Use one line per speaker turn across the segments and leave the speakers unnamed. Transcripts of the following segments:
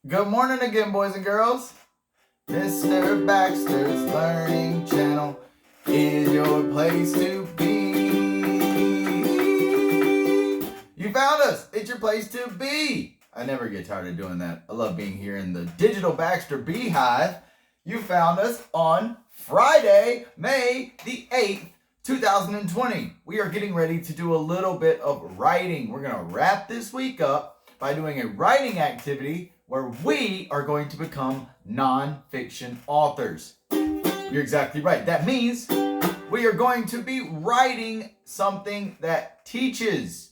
Good morning again, boys and girls. Mr. Baxter's Learning Channel is your place to be. You found us. It's your place to be. I never get tired of doing that. I love being here in the Digital Baxter Beehive. You found us on Friday, May the 8th, 2020. We are getting ready to do a little bit of writing. We're going to wrap this week up by doing a writing activity where we are going to become non-fiction authors. You're exactly right. That means we are going to be writing something that teaches.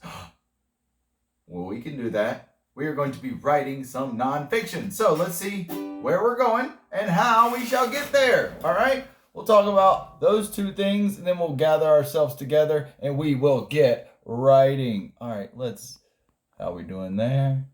Well, we can do that. We are going to be writing some non-fiction. So let's see where we're going and how we shall get there. All right? We'll talk about those two things and then we'll gather ourselves together and we will get writing. All right, how we doing there?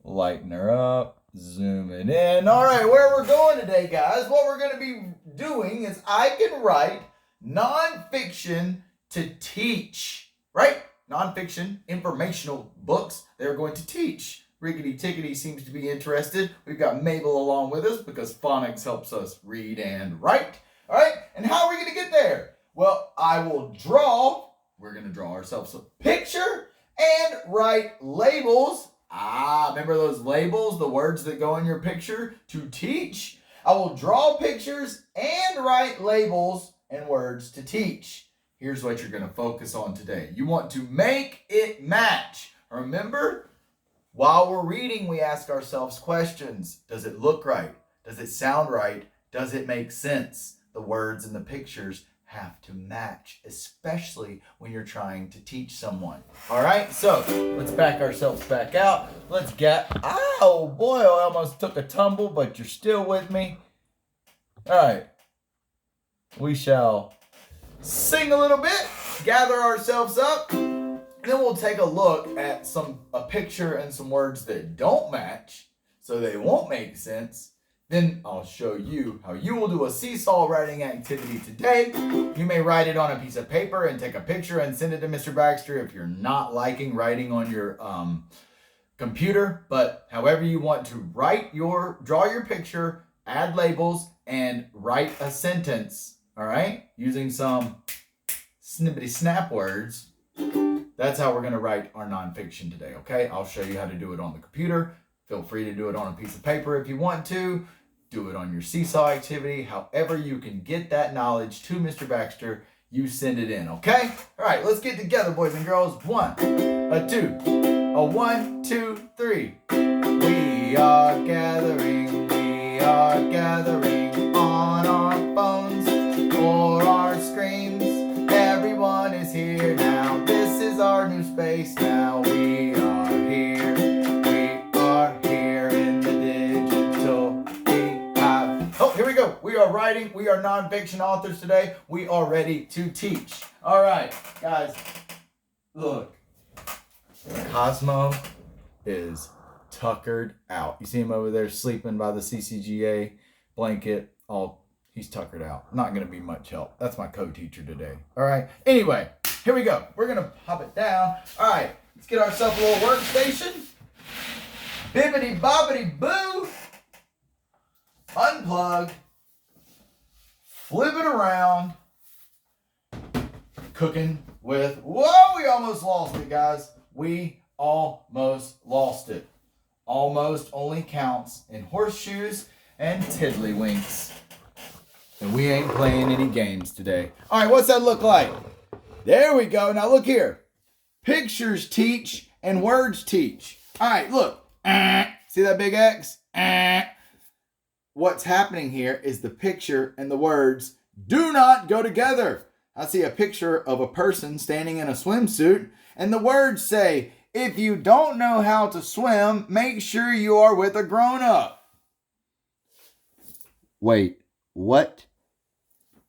Lighten her up, zoom it in. All right, where we're going today, guys, what we're going to be doing is I can write nonfiction to teach, right? Nonfiction, informational books they're going to teach. Riggedy Tiggity seems to be interested. We've got Mabel along with us because phonics helps us read and write. All right, and how are we going to get there? Well, we're going to draw ourselves a picture and write labels. Remember those labels, the words that go in your picture to teach? I will draw pictures and write labels and words to teach. Here's what you're going to focus on today. You want to make it match. Remember, while we're reading, we ask ourselves questions. Does it look right? Does it sound right? Does it make sense? The words and the pictures have to match, especially when you're trying to teach someone. All right, so let's back ourselves back out. Oh boy, I almost took a tumble, but you're still with me. All right, we shall sing a little bit, gather ourselves up, and then we'll take a look at a picture and some words that don't match, so they won't make sense. Then I'll show you how you will do a seesaw writing activity today. You may write it on a piece of paper and take a picture and send it to Mr. Baxter if you're not liking writing on your computer. But however you want to draw your picture, add labels, and write a sentence, all right? Using some snippety snap words. That's how we're gonna write our nonfiction today, okay? I'll show you how to do it on the computer. Feel free to do it on a piece of paper if you want to. Do it on your seesaw activity. However you can get that knowledge to Mr. Baxter, you send it in, okay? All right, let's get together, boys and girls. 1, a 2, a 1, 2, 3. We are gathering on our phones or our screens. Everyone is here now. This is our new space now. We are here. Here we go. We are writing. We are nonfiction authors today. We are ready to teach. All right, guys, look. Cosmo is tuckered out. You see him over there sleeping by the CCGA blanket. He's tuckered out. Not going to be much help. That's my co-teacher today. All right. Anyway, here we go. We're going to pop it down. All right. Let's get ourselves a little workstation. Bibbity bobbity boo. Unplug, flip it around, cooking with, whoa, we almost lost it, guys. We almost lost it. Almost only counts in horseshoes and tiddlywinks. And we ain't playing any games today. All right, what's that look like? There we go. Now look here. Pictures teach and words teach. All right, look. See that big X? What's happening here is the picture and the words do not go together. I see a picture of a person standing in a swimsuit, and the words say, if you don't know how to swim, make sure you are with a grown-up. Wait, what?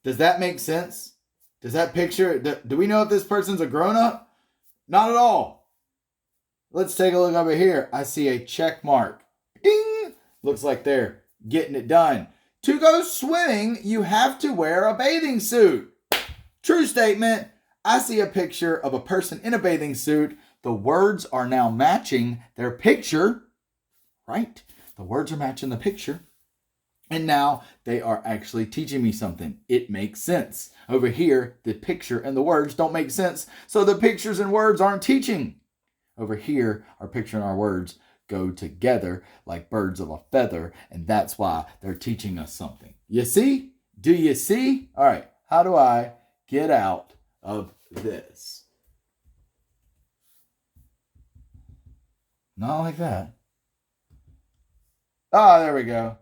Does that make sense? Does that picture, do we know if this person's a grown-up? Not at all. Let's take a look over here. I see a check mark. Ding! Looks like they're getting it done. To go swimming, you have to wear a bathing suit. True statement. I see a picture of a person in a bathing suit. The words are now matching their picture, right? The words are matching the picture. And now they are actually teaching me something. It makes sense. Over here, the picture and the words don't make sense, so the pictures and words aren't teaching. Over here, our picture and our words go together like birds of a feather, and that's why they're teaching us something. You see? Do you see? All right, how do I get out of this? Not like that. Ah, there we go.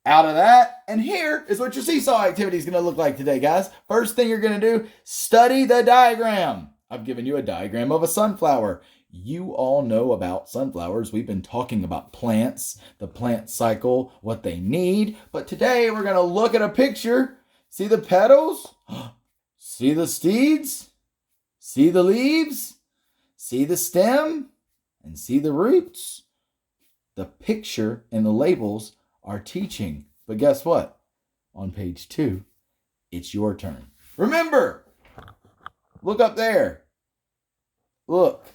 Out of that, and here is what your seesaw activity is going to look like today, guys. First thing you're going to do, study the diagram. I've given you a diagram of a sunflower. You all know about sunflowers. We've been talking about plants, the plant cycle, what they need. But today we're going to look at a picture. See the petals? See the seeds? See the leaves? See the stem? And see the roots? The picture and the labels are teaching. But guess what? On page 2, it's your turn. Remember, look up there. Look,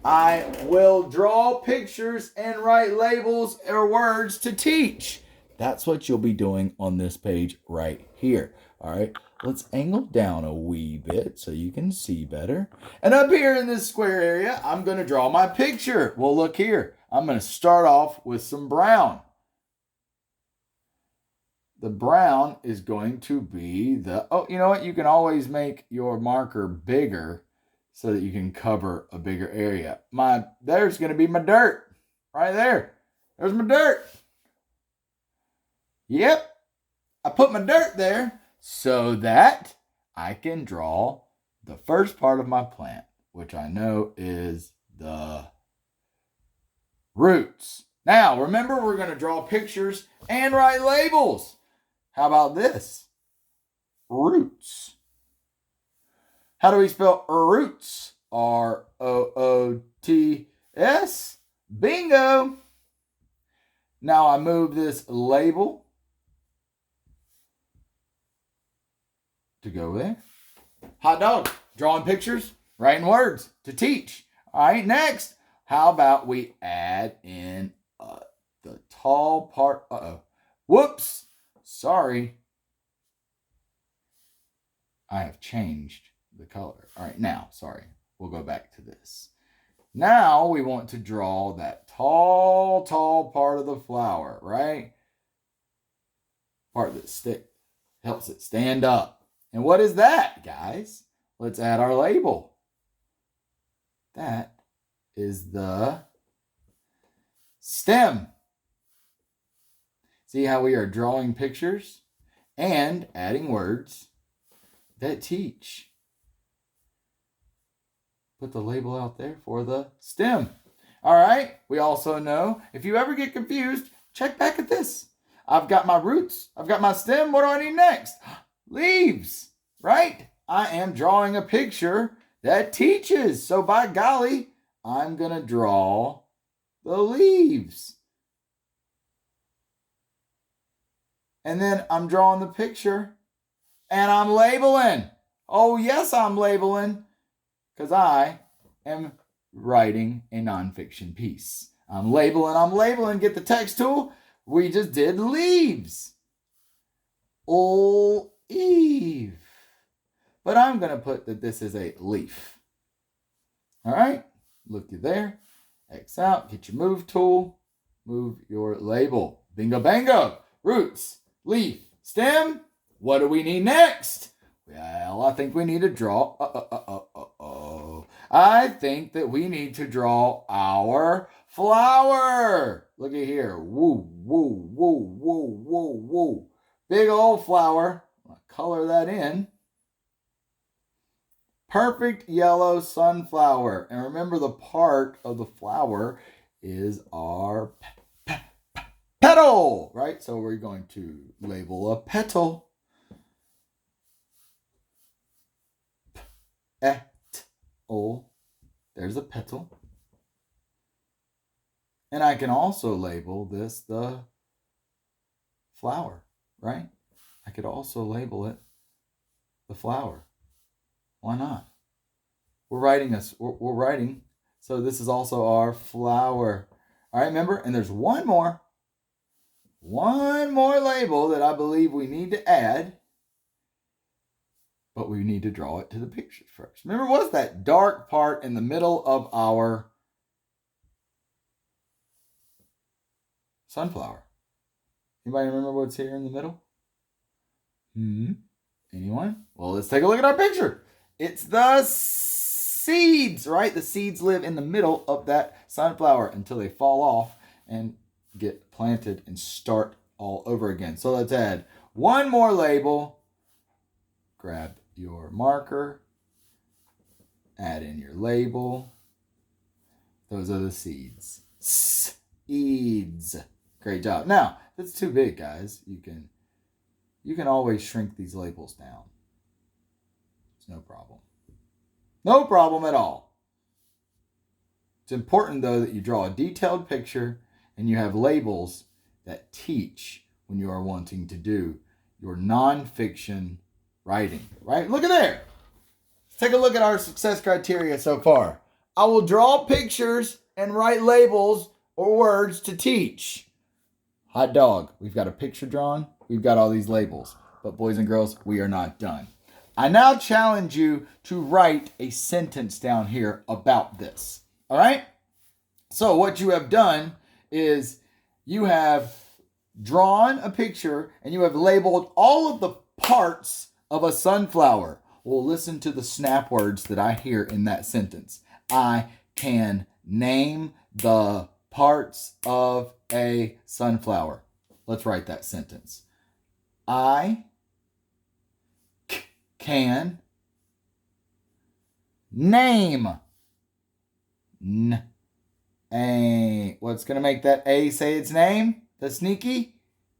I will draw pictures and write labels or words to teach. That's what you'll be doing on this page right here. All right, let's angle down a wee bit so you can see better. And up here in this square area, I'm going to draw my picture. Well, look here. I'm going to start off with some brown. The brown is going to be the, oh, you know what? You can always make your marker bigger so that you can cover a bigger area. There's going to be my dirt right there. There's my dirt. Yep. I put my dirt there so that I can draw the first part of my plant, which I know is the roots. Now, remember, we're going to draw pictures and write labels. How about this? Roots. How do we spell roots? R-O-O-T-S. Bingo. Now I move this label to go there. Hot dog. Drawing pictures, writing words to teach. All right, next. How about we add in the tall part? Whoops. Sorry. I have changed the color. All right, now, sorry. We'll go back to this. Now we want to draw that tall part of the flower, right? Part that helps it stand up. And what is that, guys? Let's add our label. That is the stem. See how we are drawing pictures and adding words that teach. Put the label out there for the stem. All right. We also know if you ever get confused, check back at this. I've got my roots. I've got my stem. What do I need next? Leaves, right? I am drawing a picture that teaches. So by golly, I'm going to draw the leaves. And then I'm drawing the picture and I'm labeling. Oh, yes, I'm labeling because I am writing a nonfiction piece. I'm labeling. Get the text tool. We just did leaves. Eve. But I'm going to put that this is a leaf. All right. Look there. X out. Get your move tool. Move your label. Bingo, bango. Roots. Leaf, stem, what do we need next? Well, I think we need to draw, I think that we need to draw our flower. Look at here. Woo, woo, woo, woo, woo, woo. Big old flower. I'll color that in. Perfect yellow sunflower. And remember, the part of the flower is our petal, right? So we're going to label a petal. Petal. There's a petal. And I can also label this the flower, right? I could also label it the flower. Why not? We're writing, so this is also our flower. All right, remember? And there's one more label that I believe we need to add, but we need to draw it to the picture first. Remember, what's that dark part in the middle of our sunflower? Anybody remember what's here in the middle? Anyone? Well, let's take a look at our picture. It's the seeds, right? The seeds live in the middle of that sunflower until they fall off and get planted and start all over again. So let's add one more label. Grab your marker. Add in your label. Those are the seeds. Seeds. Great job. Now, if it's too big, guys, you can always shrink these labels down. It's no problem. No problem at all. It's important, though, that you draw a detailed picture and you have labels that teach when you are wanting to do your nonfiction writing, right? Look at there. Let's take a look at our success criteria so far. I will draw pictures and write labels or words to teach. Hot dog. We've got a picture drawn. We've got all these labels. But boys and girls, we are not done. I now challenge you to write a sentence down here about this. All right? So what you have done is you have drawn a picture and you have labeled all of the parts of a sunflower. Well, listen to the snap words that I hear in that sentence. I can name the parts of a sunflower. Let's write that sentence. I can name. What's going to make that A say its name? The sneaky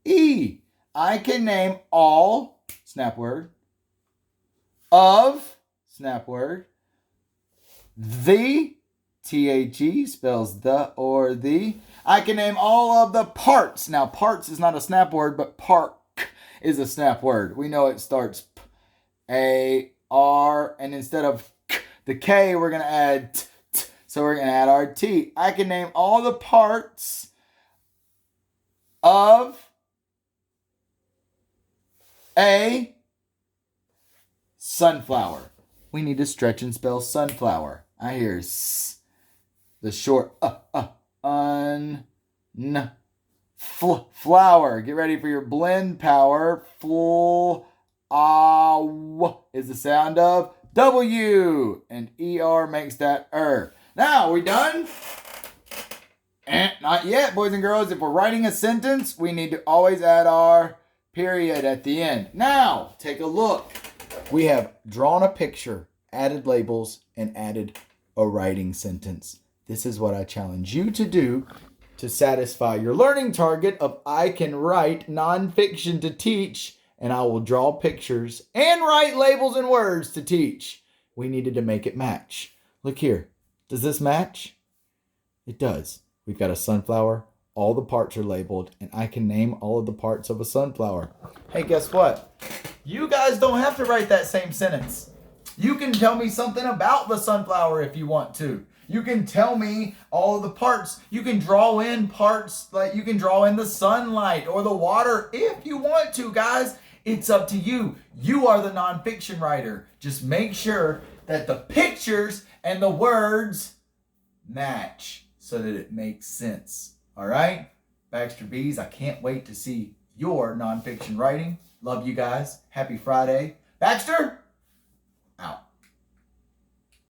E. I can name all, snap word, of, snap word, the, T-H-E, spells the or the. I can name all of the parts. Now, parts is not a snap word, but park is a snap word. We know it starts P, A, R, and instead of K, the K, we're going to add T. So we're going to add our T. I can name all the parts of a sunflower. We need to stretch and spell sunflower. I hear S, the short flower. Get ready for your blend power. W is the sound of W, and ER makes that Now, we done? Not yet, boys and girls. If we're writing a sentence, we need to always add our period at the end. Now, take a look. We have drawn a picture, added labels, and added a writing sentence. This is what I challenge you to do to satisfy your learning target of I can write nonfiction to teach, and I will draw pictures and write labels and words to teach. We needed to make it match. Look here. Does this match? It does. We've got a sunflower. All the parts are labeled, and I can name all of the parts of a sunflower. Hey, guess what? You guys don't have to write that same sentence. You can tell me something about the sunflower if you want to. You can tell me all of the parts. You can draw in parts, like you can draw in the sunlight or the water if you want to, guys. It's up to you. You are the nonfiction writer. Just make sure that the pictures and the words match so that it makes sense. All right? Baxter Bees, I can't wait to see your nonfiction writing. Love you guys. Happy Friday. Baxter?